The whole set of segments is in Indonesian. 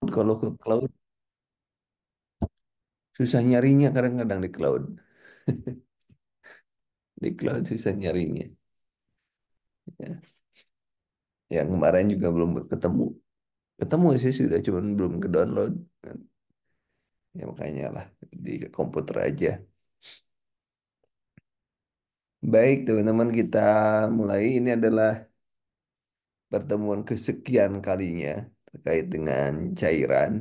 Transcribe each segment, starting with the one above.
Kalau ke cloud, susah nyarinya kadang-kadang di cloud. Di cloud susah nyarinya. Ya. Yang kemarin juga belum ketemu. Ketemu sih sudah, cuman belum ke download. Ya makanya lah di komputer aja. Baik teman-teman, kita mulai. Ini adalah pertemuan kesekian kalinya terkait dengan cairan.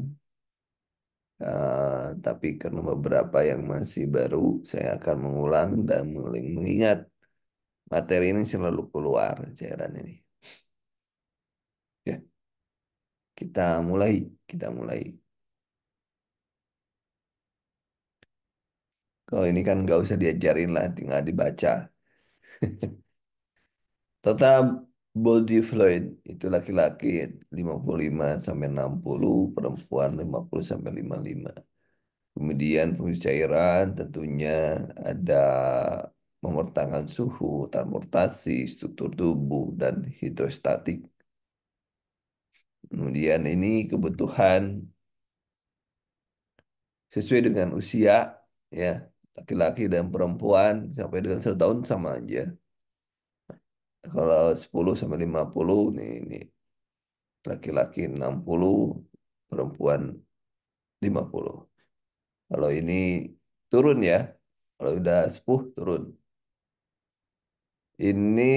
Tapi karena beberapa yang masih baru, saya akan mengulang dan mengingat materi ini selalu keluar cairan ini. Ya, kita mulai, kita mulai. Kalau ini kan nggak usah diajarin lah, tinggal dibaca. Total body fluid itu laki-laki 55 sampai 60, perempuan 50 sampai 55. Kemudian fungsi cairan tentunya ada memertahankan suhu, transportasi, struktur tubuh, dan hidrostatik. Kemudian ini kebutuhan sesuai dengan usia, ya, laki-laki dan perempuan sampai dengan 1 tahun sama aja. Kalau 10 sampai 50 ini laki-laki 60, perempuan 50. Kalau ini turun ya, kalau udah sepuh turun. Ini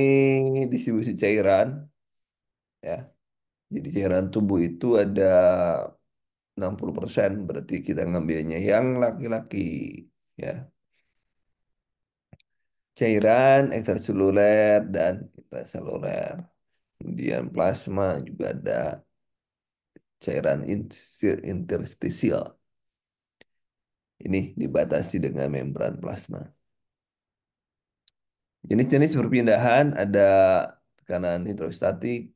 distribusi cairan, ya. Jadi cairan tubuh itu ada 60%, berarti kita ngambilnya yang laki-laki, ya. Cairan ekstraseluler dan intraseluler. Kemudian plasma juga ada cairan interstisial. Ini dibatasi dengan membran plasma. Jenis-jenis perpindahan ada tekanan hidrostatik,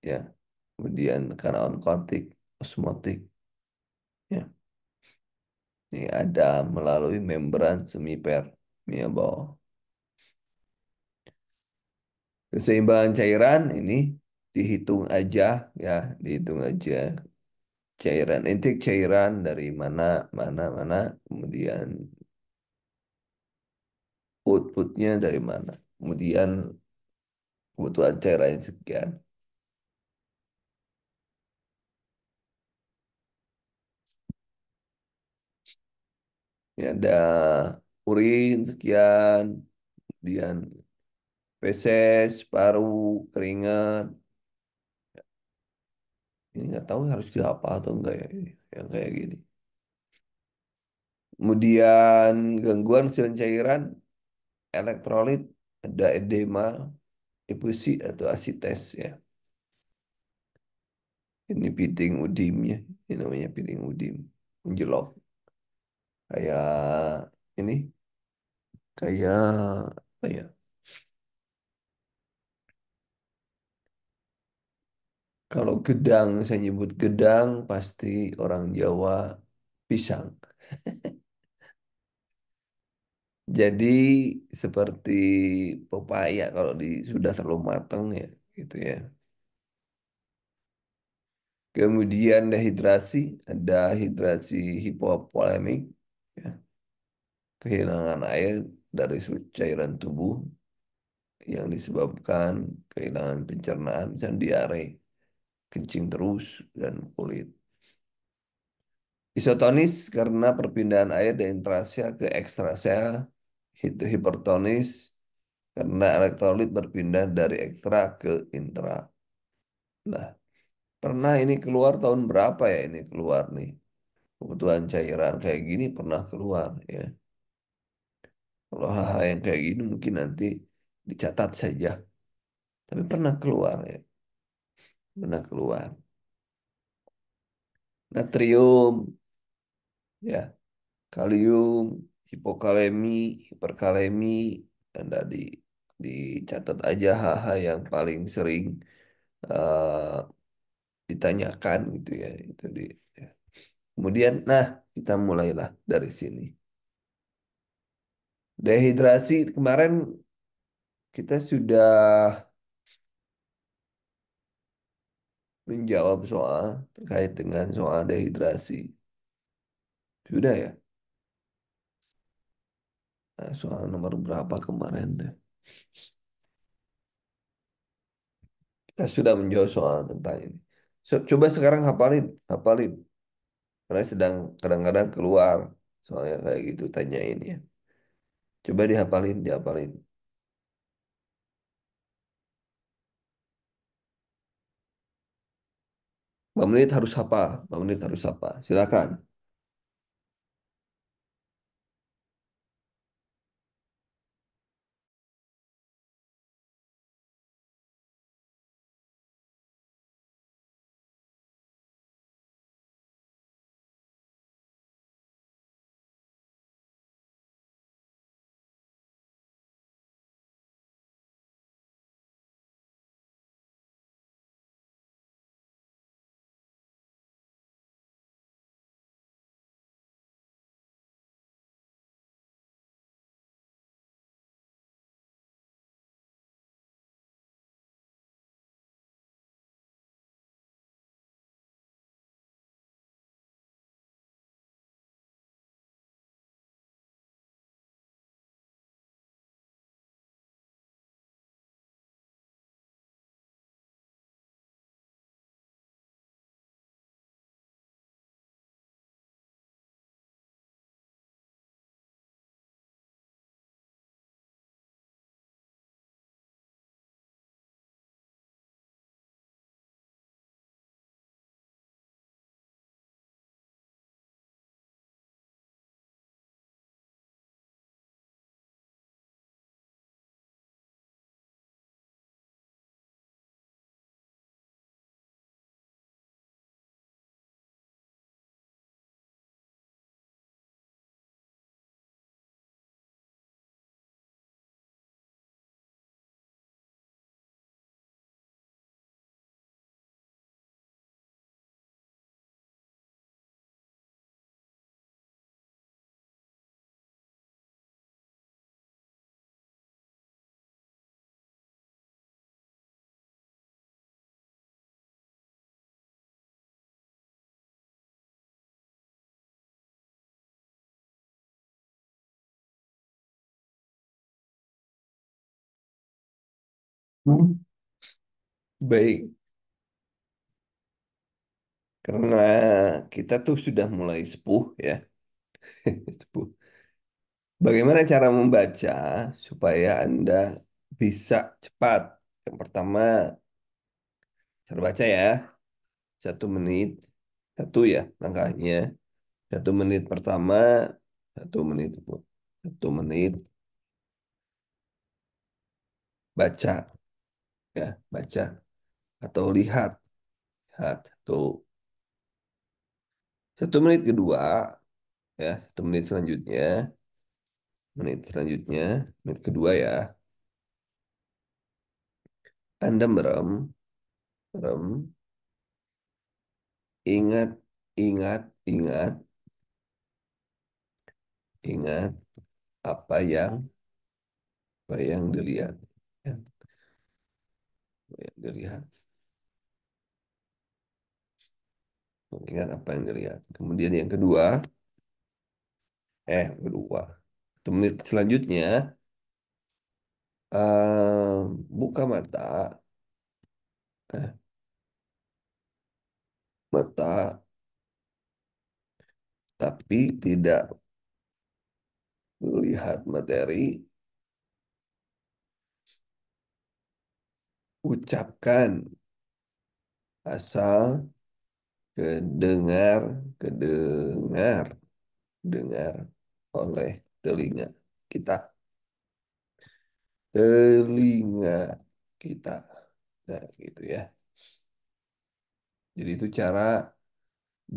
ya. Kemudian tekanan onkotik, osmotik, ya. Ini ada melalui membran semipermeable. Keseimbangan cairan ini dihitung aja, ya, dihitung aja. Cairan intake cairan dari mana mana mana, kemudian outputnya dari mana, kemudian kebutuhan cairan sekian. Ini ada urin sekian, kemudian feses, paru, keringat. Ini nggak tahu harus diapa atau enggak ya ini, yang kayak gini. Kemudian gangguan sion cairan, elektrolit, ada edema, efusi atau asites, ya. Ini piting udimnya, ini namanya piting udim, menjelok. Kayak ini, kayak apa ya? Kalau gedang, saya nyebut gedang, pasti orang Jawa pisang. Jadi seperti pepaya kalau sudah terlalu matang, ya, gitu ya. Kemudian dehidrasi, ada hidrasi hipovolemik, ya, kehilangan air dari seluruh cairan tubuh yang disebabkan kehilangan pencernaan, misalnya diare, kencing terus, dan kulit. Isotonis karena perpindahan air dari intrasel ke ekstrasel. Itu hipertonis karena elektrolit berpindah dari ekstra ke intra. Nah, pernah ini keluar tahun berapa ya ini keluar nih? Kebutuhan cairan kayak gini pernah keluar, ya. Kalau hal-hal yang kayak gini mungkin nanti dicatat saja. Tapi pernah keluar, ya. Pernah keluar. Natrium, ya. Kalium, hipokalemi, hiperkalemi, dan tadi dicatat aja hal-hal yang paling sering eh, ditanyakan gitu ya. Itu ya. Kemudian, nah, kita mulailah dari sini. Dehidrasi kemarin kita sudah menjawab soal terkait dengan soal dehidrasi. Sudah ya? Nah, soal nomor berapa kemarin tuh? Kita sudah menjawab soal tentang ini. Coba sekarang hafalin, hafalin. Karena sedang kadang-kadang keluar soalnya kayak gitu tanyain ya. Coba dihafalin, dihafalin. 5 menit harus hafal, 5 menit harus hafal. Silakan. Hmm. Baik, karena kita tuh sudah mulai sepuh ya. Sepuh. Bagaimana cara membaca supaya Anda bisa cepat? Yang pertama, cara baca ya, 1 menit. Satu ya langkahnya. 1 menit pertama, 1 menit, 1 menit baca ya, baca atau lihat, lihat tuh. 1 menit kedua ya, 1 menit selanjutnya, menit kedua ya, Anda merem, merem, ingat, ingat, ingat, ingat apa yang dilihat, ya, apa yang dilihat, ingat apa yang dilihat. Kemudian yang kedua, yang kedua, 1 menit selanjutnya, buka mata, eh, mata, tapi tidak melihat materi, ucapkan asal kedengar, kedengar, dengar oleh telinga kita, telinga kita. Nah, gitu ya. Jadi itu cara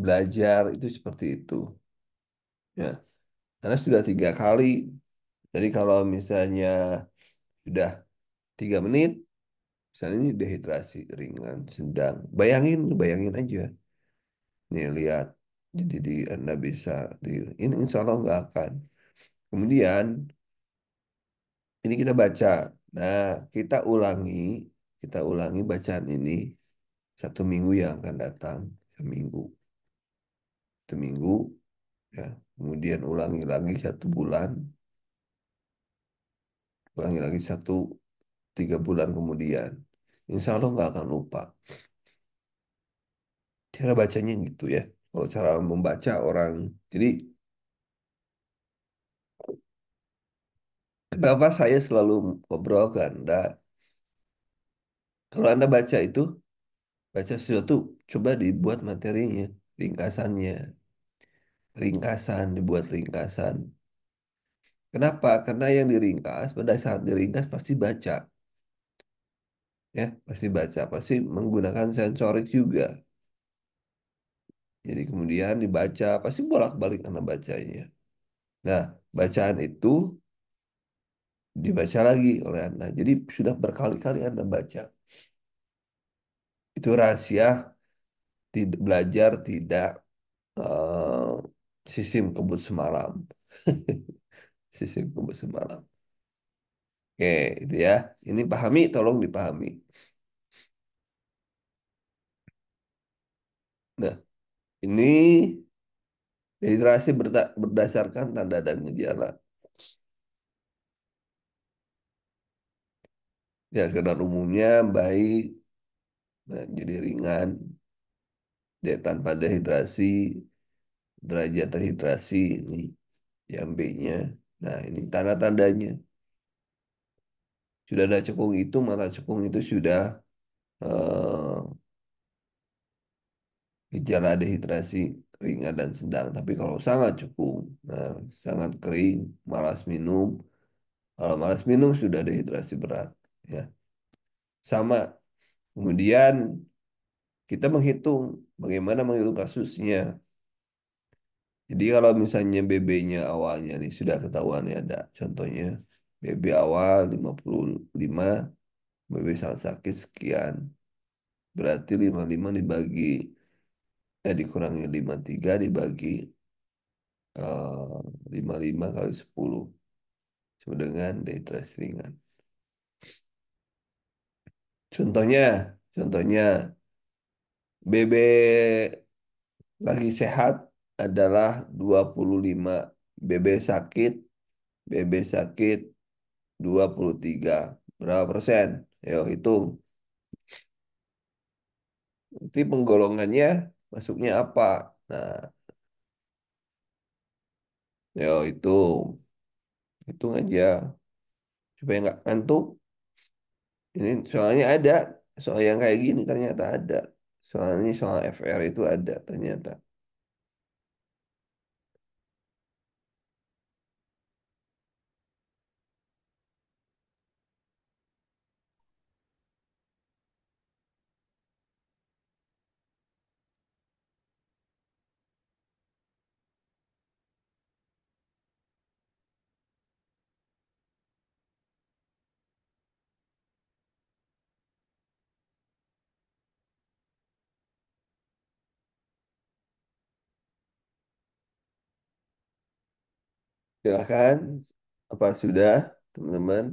belajar itu seperti itu. Ya, karena sudah 3 kali. Jadi kalau misalnya sudah 3 menit, misalnya ini dehidrasi ringan, sedang. Bayangin, bayangin aja. Nih lihat. Jadi Anda bisa ini insya Allah nggak akan. Kemudian ini kita baca. Nah, kita ulangi bacaan ini 1 minggu yang akan datang, seminggu, 1 minggu, ya. Kemudian ulangi lagi 1 bulan, ulangi lagi 3 bulan kemudian. Insya Allah nggak akan lupa. Cara bacanya gitu ya. Kalau cara membaca orang, jadi kenapa saya selalu ngobrol ke Anda? Kalau Anda baca itu, baca sesuatu, coba dibuat materinya, ringkasannya, ringkasan, dibuat ringkasan. Kenapa? Karena yang diringkas, pada saat diringkas pasti baca, ya, pasti baca, pasti menggunakan sensorik juga. Jadi kemudian dibaca, pasti bolak-balik Anda bacanya. Nah, bacaan itu dibaca lagi oleh Anda. Jadi sudah berkali-kali Anda baca. Itu rahasia belajar tidak eh, sistem kebut semalam. Sistem kebut semalam. Oke, itu ya. Ini pahami, tolong dipahami. Nah, ini dehidrasi berdasarkan tanda dan gejala. Ya, kadar umumnya baik, nah, jadi ringan, dia tanpa dehidrasi, derajat terhidrasi ini yang B-nya. Nah, ini tanda-tandanya. Sudah ada cekung itu, mata cekung itu sudah eh, gejala dehidrasi ringan dan sedang. Tapi kalau sangat cekung, nah, sangat kering, malas minum. Kalau malas minum sudah dehidrasi berat. Ya, sama. Kemudian kita menghitung bagaimana menghitung kasusnya. Jadi kalau misalnya BB-nya awalnya nih sudah ketahuan ya ada contohnya BB awal 55, BB sangat sakit sekian. Berarti 55 dibagi dikurangi 53 dibagi 55 kali 10 sama dengan dehidrasi ringan. Contohnya BB lagi sehat adalah 25, BB sakit, BB sakit 23. Berapa persen? Ayo hitung. Nanti penggolongannya masuknya apa? Nah, yo hitung aja supaya nggak ngantuk. Ini soalnya ada soal yang kayak gini ternyata ada. Soalnya soal FR itu ada ternyata. Silakan. Apa sudah, teman-teman?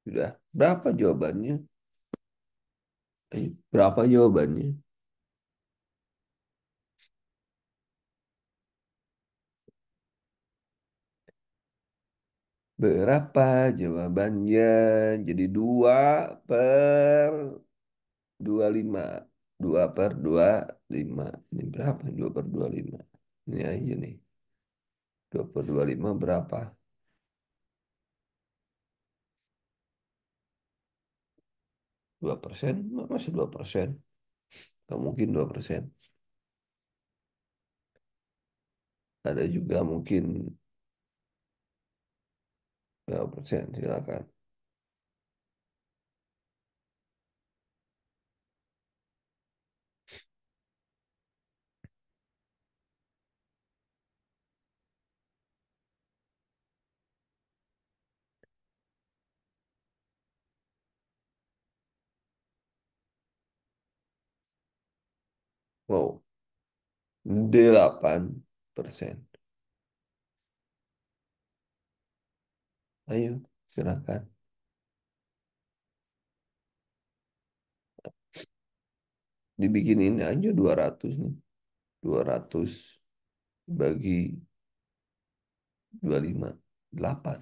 Sudah. Berapa jawabannya? Ayo, berapa jawabannya? Berapa jawabannya? Jadi 2/25. 2/25. Ini berapa? 2/25. Ini aja nih. 2/25 berapa? 2%? Masih 2%? Nggak mungkin 2%. Ada juga mungkin berapa persen? Silakan. Wow. 8%. Ayo, silakan. Dibikin ini aja 200 nih. 200 bagi 25 8.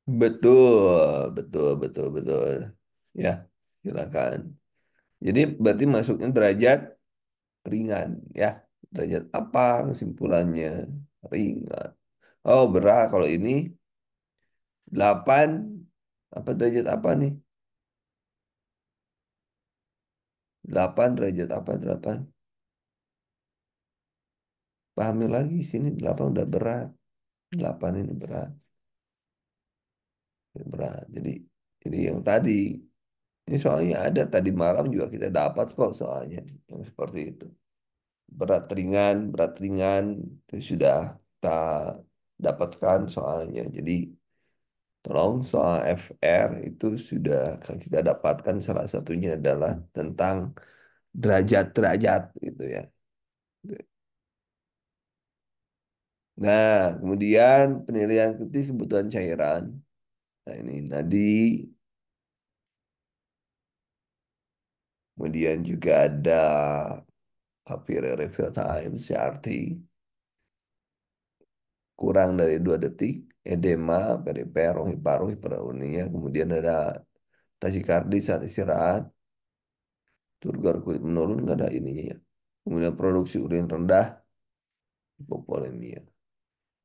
Betul, betul, betul, betul. Ya, silakan. Jadi berarti masuknya derajat ringan ya. Derajat apa kesimpulannya? Ringan. Oh, berat kalau ini 8 apa derajat apa nih? 8 derajat apa 8? Pahami lagi sini 8 udah berat. 8 ini berat, berat. Jadi yang tadi ini soalnya ada tadi malam juga kita dapat kok soalnya yang seperti itu. Berat ringan itu sudah kita dapatkan soalnya. Jadi tolong soal FR itu sudah kita dapatkan salah satunya adalah tentang derajat-derajat gitu ya. Nah, kemudian penilaian kritis kebutuhan cairan. Nah, ini nadi. Kemudian juga ada capillary refill time, CRT, kurang dari 2 detik. Edema, perifer, rohi paru, hipertonia. Kemudian ada takikardi saat istirahat. Turgor kulit menurun, nggak ada ininya ya. Kemudian produksi urin rendah, hipovolemia.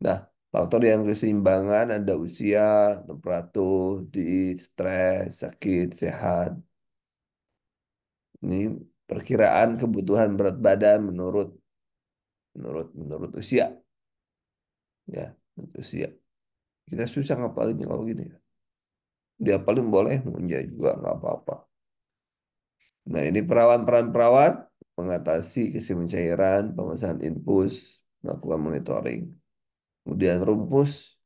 Nah, faktor yang keseimbangan ada usia, temperatur, diet, stres, sakit, sehat. Ini perkiraan kebutuhan berat badan menurut menurut usia ya, menurut usia. Kita susah ngapalinnya kalau gini ya. Dia paling boleh, enggak juga nggak apa-apa. Nah, ini peran perawat mengatasi keseimbangan cairan, pemesanan infus, melakukan monitoring. Kemudian rumpus.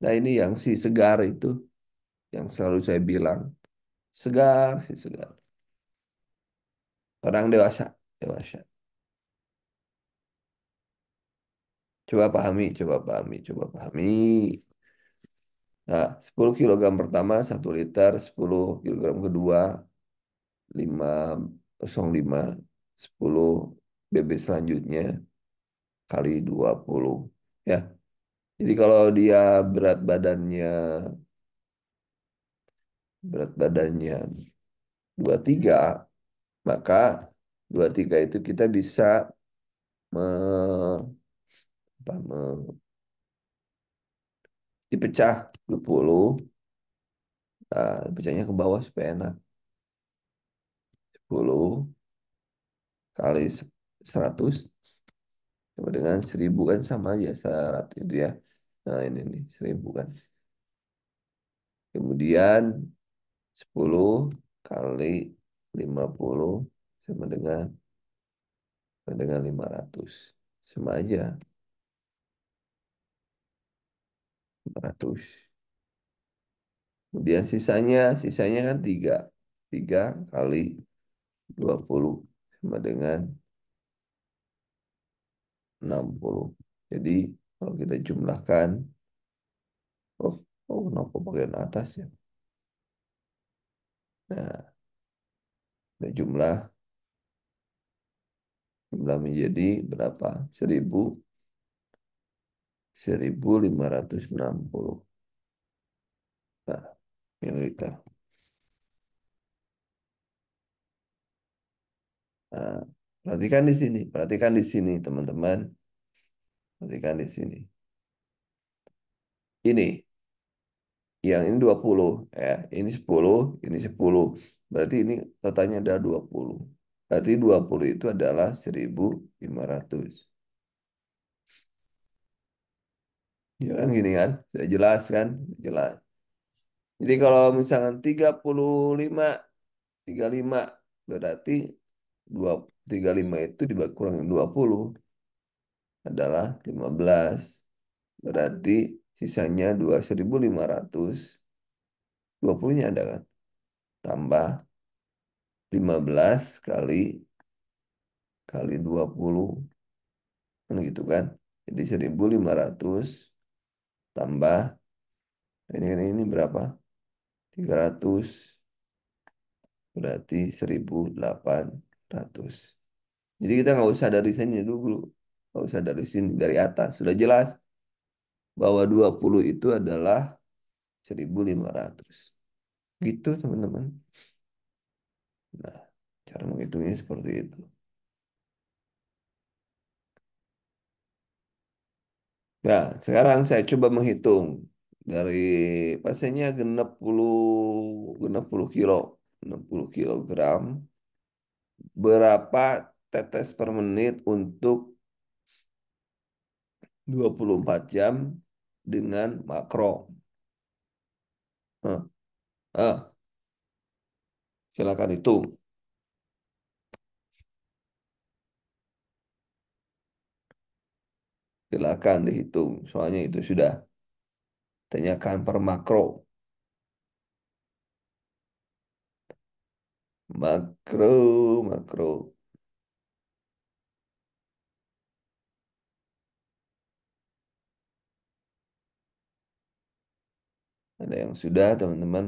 Nah, ini yang si segar itu, yang selalu saya bilang. Segar, si segar. Orang dewasa, dewasa. Coba pahami, coba pahami, coba pahami. Nah, 10 kilogram pertama, 1 liter, 10 kilogram kedua, 505, 10 BB selanjutnya, kali 20. Ya, jadi kalau dia berat badannya, berat badannya 23, maka 23 itu kita bisa me, apa, dipecah 20. Nah, pecahnya ke bawah supaya enak. 10 kali 100 sama dengan 1000 kan sama aja 100 itu ya. Nah, ini nih 1000 kan. Kemudian 10 kali 50 sama dengan 500. Sama aja 500. Kemudian sisanya kan 3. 3 kali 20 sama dengan 60. Jadi kalau kita jumlahkan, oh, oh kenapa bagian atas ya? Nah, kita jumlah menjadi berapa? 1560 nah, mililiter. Nah, perhatikan di sini teman-teman, perhatikan di sini. Ini, yang ini 20 ya, ini 10. Berarti ini totalnya ada 20. Berarti 20 itu adalah 1500. Ya kan gini kan? Sudah jelas kan? Jelas. Jadi kalau misalkan 35 berarti 2 35 itu dibagi kurang 20 adalah 15. Berarti sisanya 2500. 20-nya ada kan? Tambah 15 kali 20 kan gitu kan? Jadi 1500 tambah ini berapa? 300 berarti 1.800. Jadi kita nggak usah dari sini dulu. Nggak usah dari sini, dari atas. Sudah jelas bahwa 20 itu adalah 1.500. Gitu teman-teman. Nah, cara menghitungnya seperti itu. Nah, sekarang saya coba menghitung dari pasiennya genap puluh kilo, 60 kilogram, berapa tetes per menit untuk 24 jam dengan makro. Hah, ah, silakan hitung, silakan dihitung. Soalnya itu sudah tanyakan per makro. Makro, makro. Ada yang sudah, teman-teman?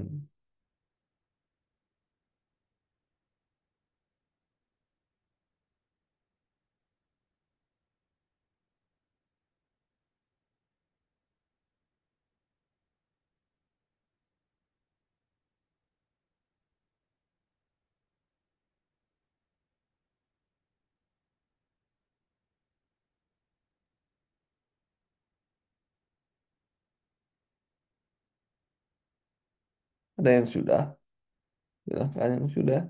Ada yang sudah? Silakan yang sudah.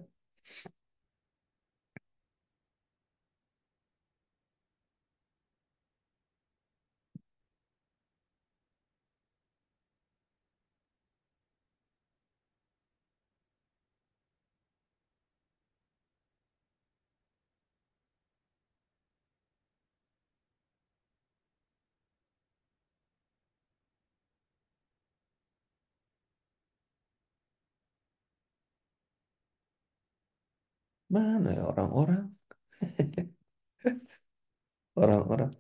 Mana ya orang-orang? Orang-orang.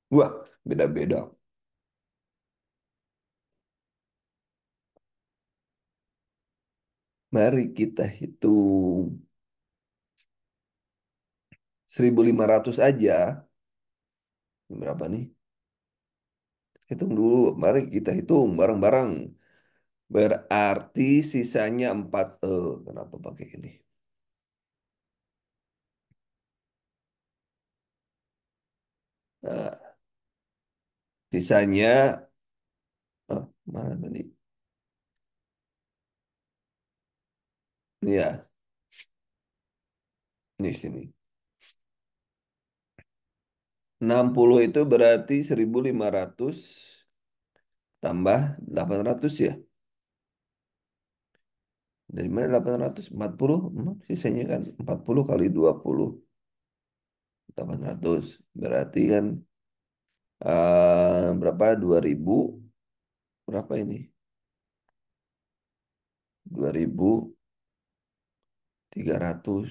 Wah, beda-beda. Mari kita hitung 1.500 aja. Berapa nih? Hitung dulu. Mari kita hitung bareng-bareng. Berarti sisanya 4. Kenapa pakai ini? Nah, sisanya, mana tadi? Iya, di sini. 60 itu berarti 1.500 tambah 800 ya. Dari mana 800? 40. Sisanya kan 40 kali 20. 800. Berarti kan berapa? 2.000. Berapa ini? 2.300.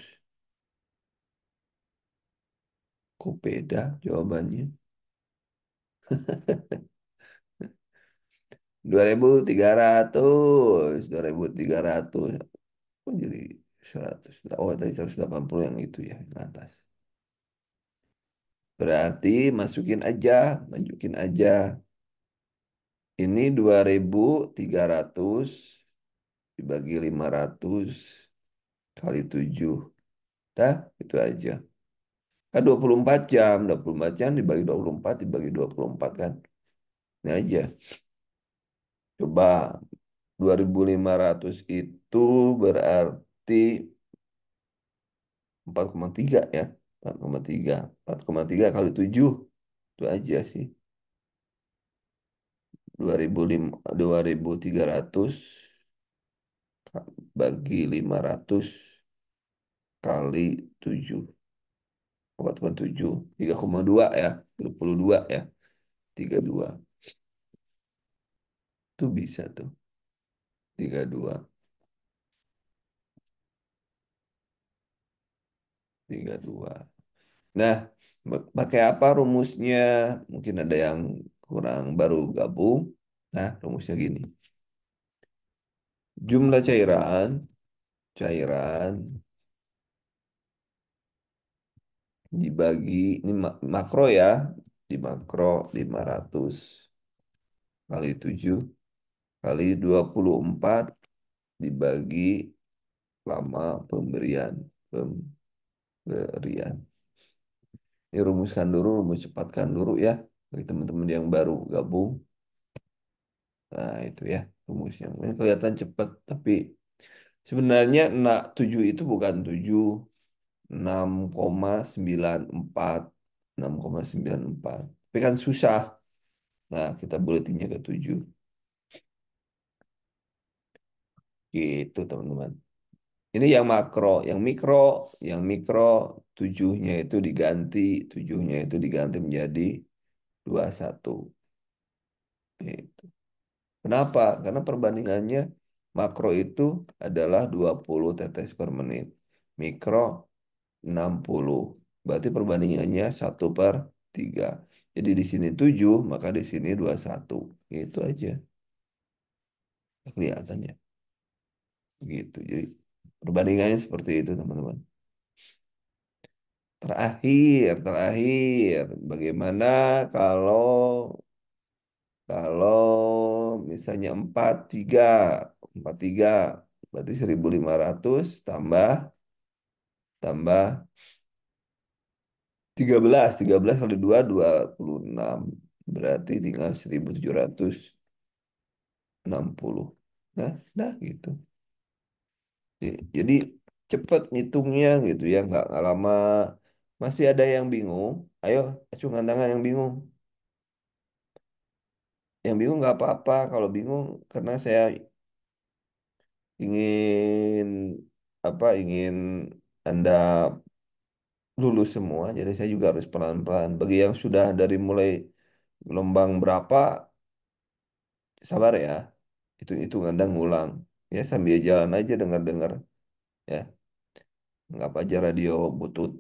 Kok beda jawabannya? 2.300. 2.300. Kok jadi 100? Oh, tadi 180 yang itu ya, yang atas. Berarti masukin aja. Ini 2.300 dibagi 500 kali 7. Dah, itu aja. Kan 24 jam. 24 jam dibagi 24 dibagi 24 kan. Ini aja. Coba 2.500 itu berarti 4,3 ya. 4,3. 4,3 kali 7. Itu aja sih. 2.300 bagi 500 kali 7. 4,7. 3,2 ya. 32 ya. 32. Itu bisa tuh. 32. 32. Nah, pakai apa rumusnya? Mungkin ada yang kurang baru gabung. Nah, rumusnya gini. Jumlah cairan dibagi, ini makro ya, di makro 500 kali 7 kali 24 dibagi lama pemberian. Ini rumuskan dulu, rumus cepatkan dulu ya. Bagi teman-teman yang baru gabung. Nah, itu ya rumusnya. Ini kelihatan cepat, tapi sebenarnya 7 itu bukan 7, 6,94. 6,94. Tapi kan susah. Nah, kita buletinnya ke 7. Gitu, teman-teman. Ini yang makro, yang mikro 7-nya itu diganti, 7-nya itu diganti menjadi 21. Gitu. Kenapa? Karena perbandingannya makro itu adalah 20 tetes per menit. Mikro 60. Berarti perbandingannya 1/3. Jadi di sini 7, maka di sini 21. Itu aja kelihatannya. Gitu. Jadi perbandingannya seperti itu, teman-teman. Terakhir, bagaimana kalau kalau misalnya 43, berarti 1.500 tambah 13 kali 2 26, berarti tinggal 1.760. Nah gitu. Jadi cepet ngitungnya gitu ya, nggak lama. Masih ada yang bingung? Ayo, acungkan tangan yang bingung. Yang bingung nggak apa-apa. Kalau bingung karena saya ingin ingin Anda lulus semua, jadi saya juga harus pelan-pelan. Bagi yang sudah dari mulai gelombang berapa, sabar ya. Itu Anda ngulang. Ya sambil jalan aja dengar-dengar ya. Nggak aja radio butut.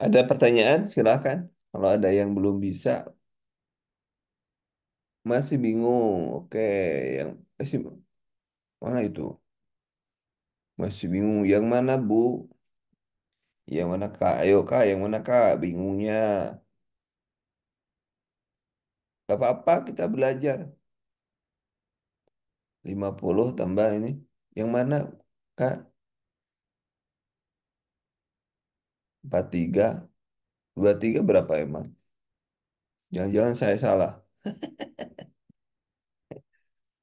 Ada pertanyaan? Silakan. Kalau ada yang belum bisa, masih bingung. Oke, yang masih mana itu? Masih bingung. Yang mana, Bu? Yang mana, Kak? Ayo, Kak. Yang mana, Kak? Bingungnya. Gak apa-apa, kita belajar. 50 tambah ini. Yang mana, Kak? 43. 23 berapa emang? Jangan-jangan saya salah.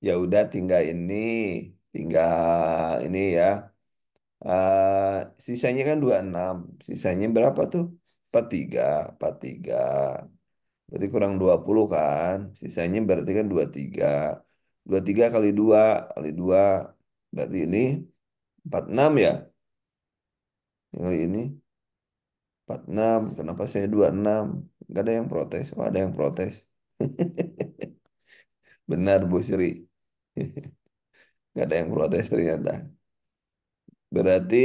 Ya udah, tinggal ini ya. Sisanya kan 26. Sisanya berapa tuh? 43, 43. Berarti kurang 20 kan? Sisanya berarti kan 23. 23 kali 2 kali 2 berarti ini 46 ya. Kali ini 46. Kenapa saya 26? Gak ada yang protes. Oh, ada yang protes. Benar, Bu Sri. Gak ada yang protes ternyata. Berarti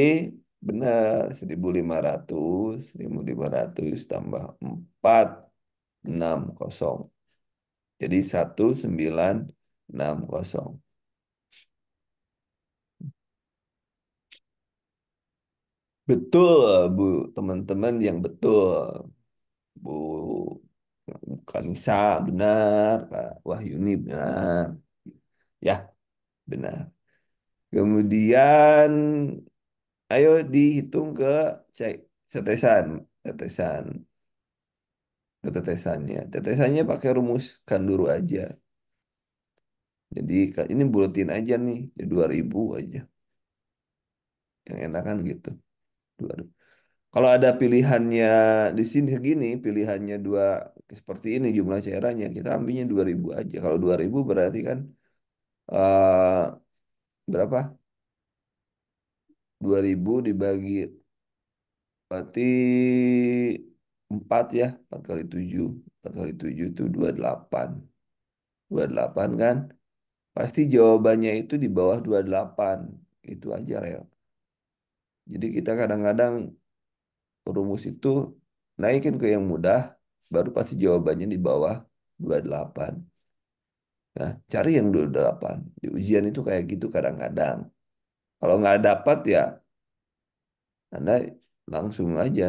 benar 1.500 tambah 460. Jadi 1960. Betul, Bu, teman-teman yang betul. Bu Kanisa benar, Kak Wahyuni benar. Ya, benar. Kemudian, ayo dihitung ke tetesan, tetesan, ke tetesannya. Tetesannya pakai rumus Kanduru aja. Jadi ini buletin aja nih, 2000 aja. Yang enak kan gitu. 2000. Kalau ada pilihannya di sini segini, pilihannya dua seperti ini jumlah cairannya, kita ambilnya 2000 aja. Kalau 2000 berarti kan eh berapa? 2000 dibagi berarti 4 ya, 4 kali 7. 4 kali 7 itu 28. 28 kan? Pasti jawabannya itu di bawah 28. Itu aja, Rel. Jadi kita kadang-kadang rumus itu naikin ke yang mudah, baru pasti jawabannya di bawah 28. Nah, cari yang 28. Di ujian itu kayak gitu kadang-kadang. Kalau nggak dapat ya, Anda langsung aja.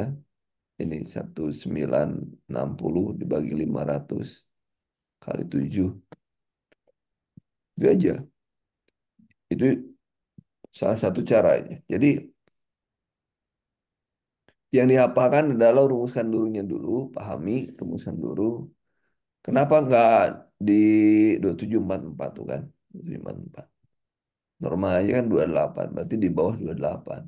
Ini 1960 dibagi 500 kali 7. Itu aja. Itu salah satu caranya. Jadi yang dihafalkan adalah rumuskan dulunya dulu, pahami rumuskan dulu. Kenapa nggak di 2744 tuh kan? 2744. Normal aja kan 28, berarti di bawah 28.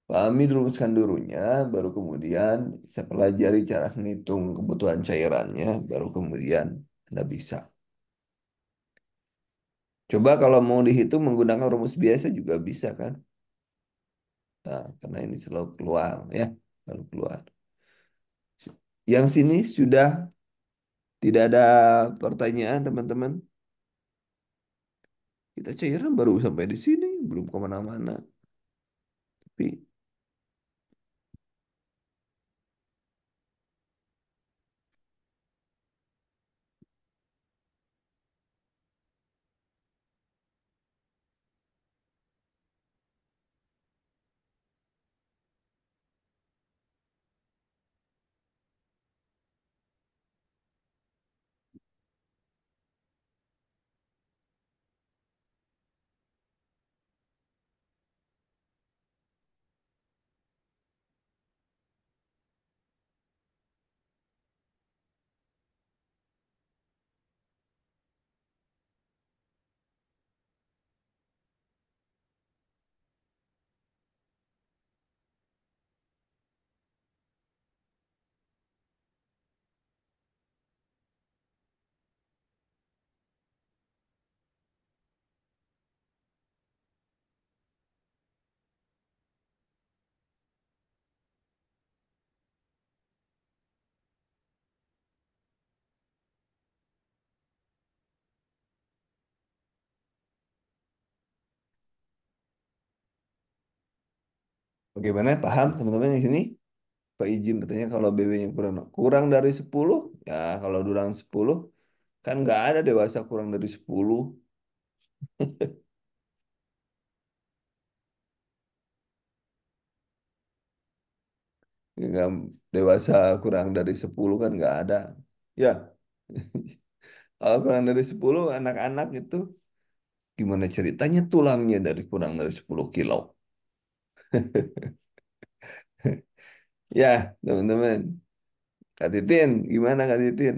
Pahami rumuskan dulunya, baru kemudian saya pelajari cara menghitung kebutuhan cairannya, baru kemudian Anda bisa. Coba kalau mau dihitung menggunakan rumus biasa juga bisa kan? Nah, karena ini selalu keluar ya, selalu keluar. Yang sini sudah tidak ada pertanyaan teman-teman. Kita cairan baru sampai di sini, belum kemana-mana. Tapi bagaimana? Paham teman-teman di sini? Pak izin katanya kalau BB-nya kurang kurang dari 10, ya kalau kurang 10 kan nggak ada dewasa kurang dari 10. Nggak, dewasa kurang dari 10 kan nggak ada. Ya, kalau kurang dari 10 anak-anak itu gimana ceritanya tulangnya dari kurang dari 10 kilo. Ya, teman-teman. Kak Titin, gimana Kak Titin?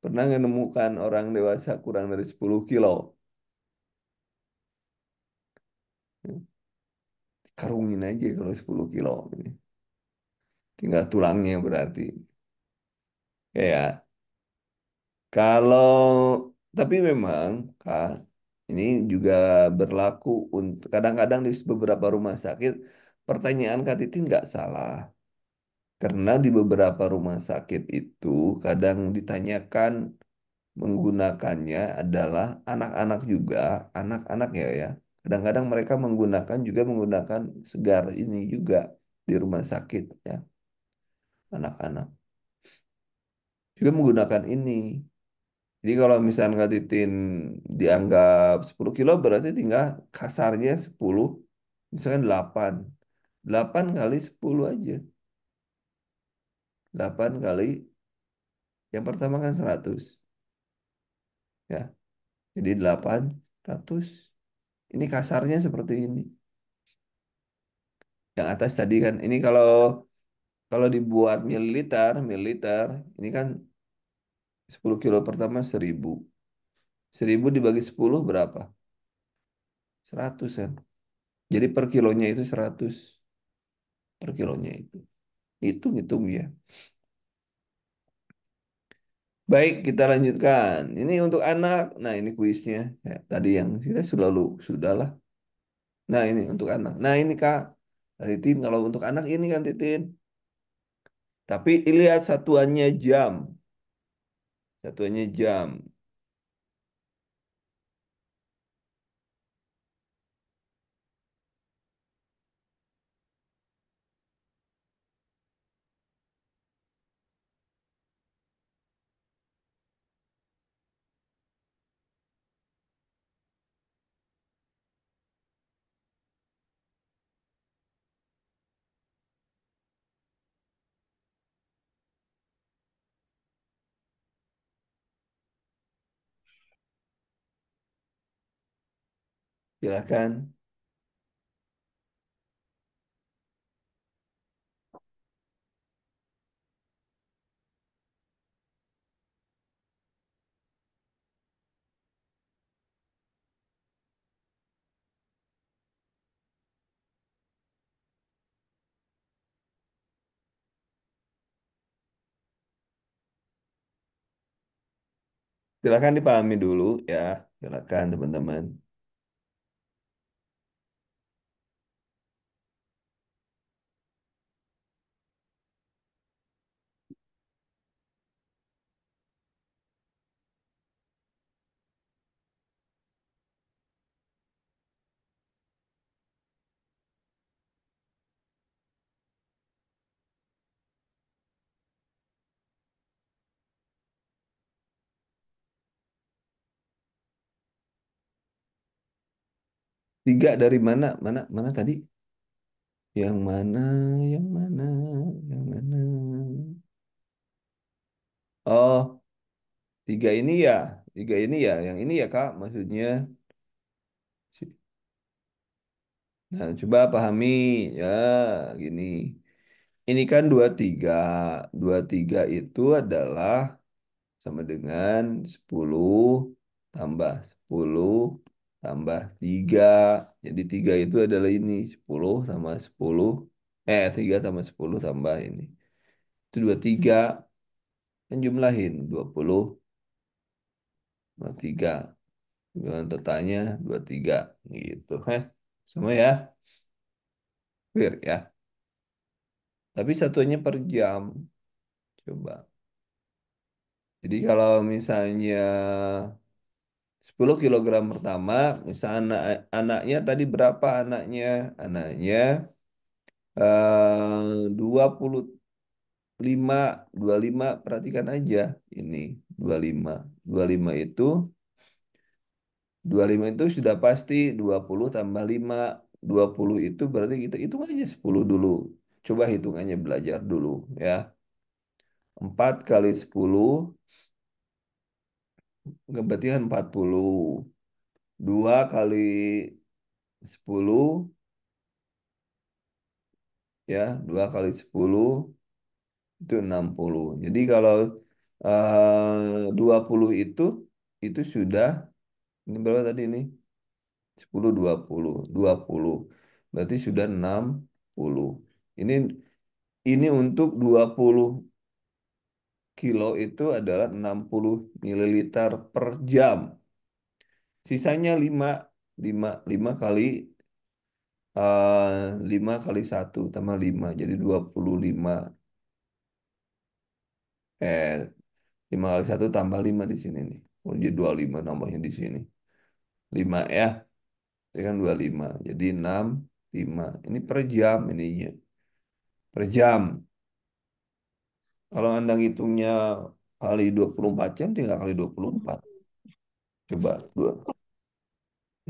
Pernah nggak nemukan orang dewasa kurang dari 10 kilo? Karungin aja kalau 10 kilo. Tinggal tulangnya berarti. Ya, kalau tapi memang Kak, ini juga berlaku untuk kadang-kadang di beberapa rumah sakit pertanyaan Kak Titi nggak salah. Karena di beberapa rumah sakit itu kadang ditanyakan menggunakannya adalah anak-anak juga, anak-anak ya. Kadang-kadang mereka menggunakan segar ini juga di rumah sakit ya, anak-anak juga menggunakan ini. Jadi kalau misalnya Kak Titin dianggap 10 kilo berarti tinggal kasarnya 10. Misalkan 8. 8 kali 10 aja. 8 kali yang pertama kan 100. Ya, jadi 800. Ini kasarnya seperti ini. Yang atas tadi kan, ini kalau kalau dibuat mililiter, mililiter, ini kan 10 kilo pertama 1000. 1000 dibagi 10 berapa? 100 kan. Jadi per kilonya itu 100. Per kilonya itu. Hitung-hitung ya. Baik, kita lanjutkan. Ini untuk anak. Nah, ini kuisnya. Ya, tadi yang kita sudahlah. Nah, ini untuk anak. Nah, ini Kak. Titin, kalau untuk anak ini kan Titin. Tapi lihat satuannya jam. Satuannya jam. Silakan. Silakan dipahami dulu ya. Silakan teman-teman. Tiga dari mana? Mana? Mana tadi? Yang mana? Yang mana? Yang mana? Oh, tiga ini ya. Tiga ini ya. Yang ini ya Kak. Maksudnya. Nah, coba pahami ya gini. Ini kan 23. 23 itu adalah sama dengan 10 tambah 10 tambah 3. Jadi 3 itu adalah ini 10 tambah 10. 3 tambah 10 tambah ini. Itu 23. Kan jumlahin 20 tambah 3. Dengan totalnya 23 gitu. Heh. Semua ya. Clear ya. Tapi satunya per jam. Coba. Jadi kalau misalnya 10 kilogram pertama, misalnya anaknya tadi berapa anaknya? Anaknya 25, 25 perhatikan aja ini 25. 25 itu 25 itu sudah pasti 20 tambah 5. 20 itu berarti kita hitung aja 10 dulu. Coba hitungannya belajar dulu ya. 4 kali 10 berarti kan 40. 2 kali 10 ya, 2 kali 10 itu 60. Jadi kalau 20 itu sudah ini berapa tadi ini? 10 20 berarti sudah 60. Ini ini untuk 20 kilo itu adalah 60 mililiter per jam. Sisanya 5 kali 5 kali 1 tambah 5 jadi 25. eh 5 kali 1 tambah 5 di sini nih. Oh, jadi 25 nambahnya di sini. 5 ya. Ini kan 25. Jadi 6 5. Ini per jam ininya. Per jam. Kalau Anda ngitungnya kali 24 jam tinggal kali 24. Coba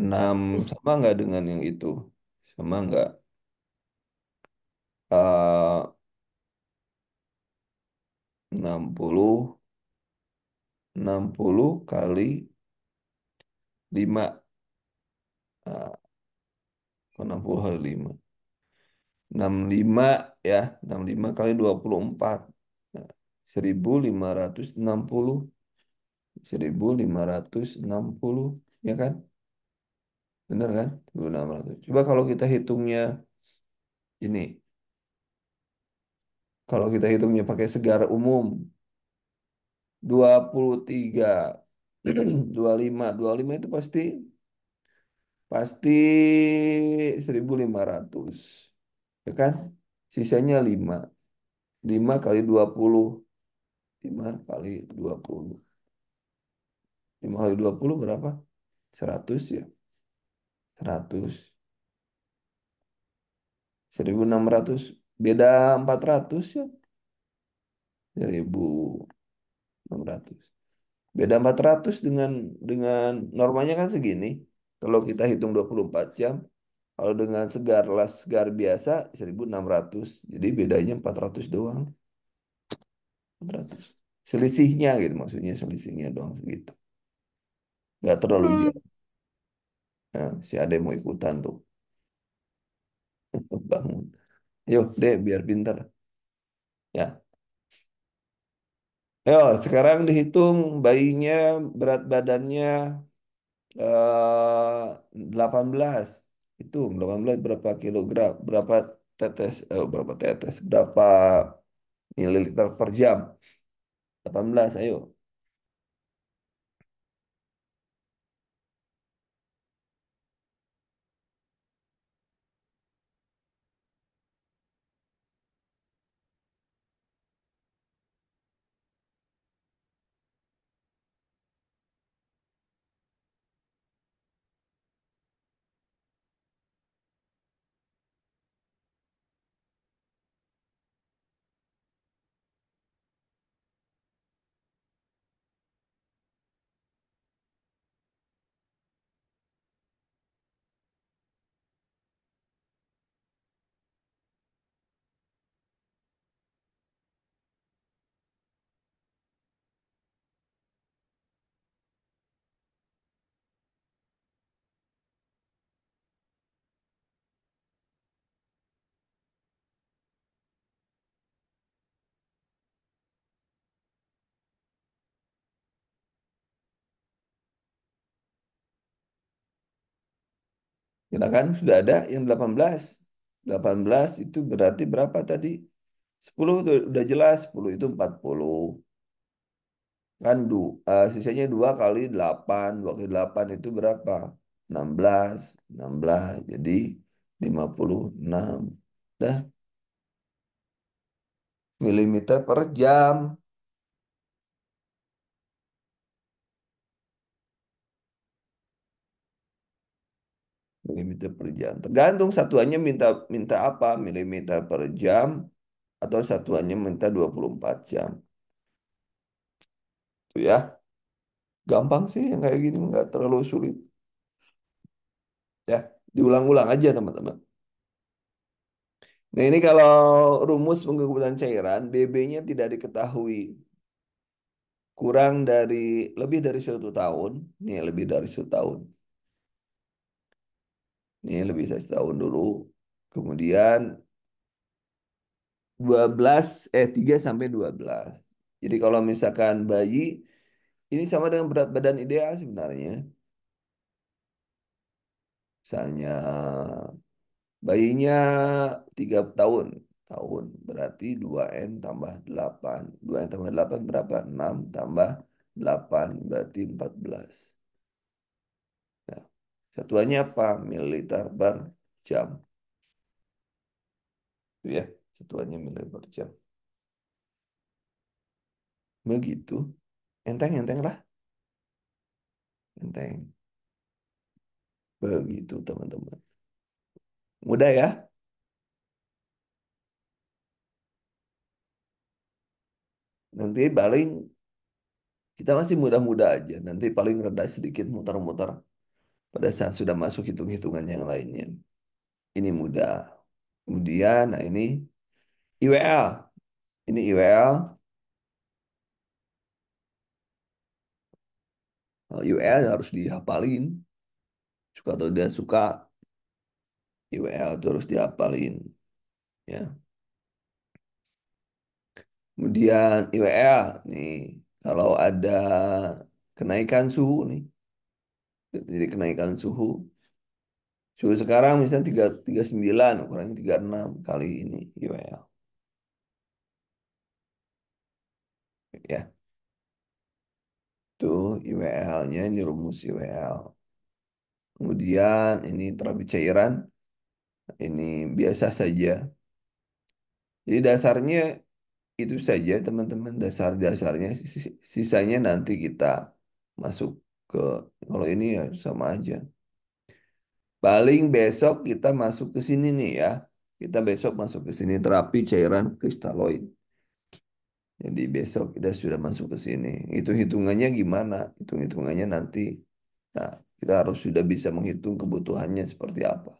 6 sama nggak dengan yang itu? Sama enggak? Eh 60 60 kali 5. 60 kali 5. 65 ya. 65 kali 24. Nah, 1560. 1560. Ya kan? Benar kan? 1600. Coba kalau kita hitungnya ini. Kalau kita hitungnya pakai segar umum. 23. 25 itu pasti pasti 1500. Ya kan? Sisanya 5. 5 kali 20. 5 kali 20. 5 kali 20 berapa? 100 ya. 100. 1600. Beda 400 ya. 1600. Beda 400 dengan normanya kan segini. Kalau kita hitung 24 jam, kalau dengan segar las segar biasa 1600. Jadi bedanya 400 doang. 400. Selisihnya gitu maksudnya selisihnya doang segitu. Nggak terlalu jauh. Nah, si Ade mau ikutan tuh bangun. Yuk deh biar pinter. Ya. Ayo sekarang dihitung bayinya berat badannya 18. Hitung 18 berapa kilogram, berapa tetes, berapa mililiter per jam. 18, ayo. Kita kan sudah ada yang 18. 18 itu berarti berapa tadi? 10 itu udah jelas. 10 itu 40. Kan sisanya 2 kali 8. 2 kali 8 itu berapa? 16. 16. Jadi 56. Dah, milimeter per jam. Milimeter per jam. Tergantung satuannya minta minta apa? Milimeter per jam atau satuannya minta 24 jam. Tuh ya. Gampang sih yang kayak gini nggak terlalu sulit. Ya, diulang-ulang aja teman-teman. Nah ini kalau rumus penggunaan cairan, BB-nya tidak diketahui. Kurang dari, lebih dari 1 tahun. Nih lebih dari 1 tahun. Nih lebih dari 1 tahun dulu. Kemudian 3 sampai 12. Jadi kalau misalkan bayi, ini sama dengan berat badan ideal sebenarnya. Misalnya bayinya 3 tahun. Tahun berarti 2N tambah 8. 2N tambah 8 berapa? 6 tambah 8 berarti 14. Nah, satuannya apa? Mililiter per jam. Itu ya, satuannya mililiter per jam. Begitu. Enteng-enteng lah. Enteng. Begitu teman-teman. Mudah ya? Nanti paling kita masih muda-muda aja. Nanti paling reda sedikit muter-muter pada saat sudah masuk hitung-hitungan yang lainnya. Ini mudah. Kemudian, nah ini IWL. Ini IWL. Nah, IWL harus dihafalin. Suka atau tidak suka, IWL itu harus dihafalin. Ya. Kemudian IWL nih, kalau ada kenaikan suhu nih, jadi kenaikan suhu. Suhu sekarang misalnya 39 kurangi 36 kali ini IWL. Ya, tuh IWL-nya ini rumus IWL. Kemudian ini terapi cairan, ini biasa saja. Jadi dasarnya itu saja teman-teman, dasar-dasarnya. Sisanya nanti kita masuk ke, kalau ini ya sama aja. Paling besok kita masuk ke sini nih ya. Kita besok masuk ke sini terapi cairan kristaloid. Jadi besok kita sudah masuk ke sini. Itu hitungannya gimana? Hitung-hitungannya nanti. Nah, kita harus sudah bisa menghitung kebutuhannya seperti apa.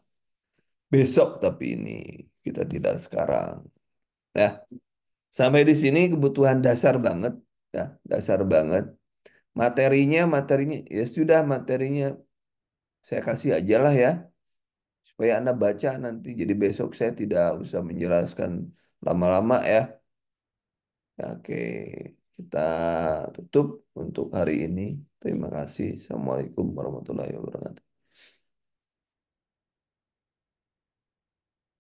Besok tapi ini kita tidak sekarang. Nah, sampai di sini kebutuhan dasar banget, ya, dasar banget. Materinya ya sudah materinya saya kasih aja lah ya, supaya Anda baca nanti. Jadi besok saya tidak usah menjelaskan lama-lama ya. Ya, oke, kita tutup untuk hari ini. Terima kasih. Assalamualaikum warahmatullahi wabarakatuh.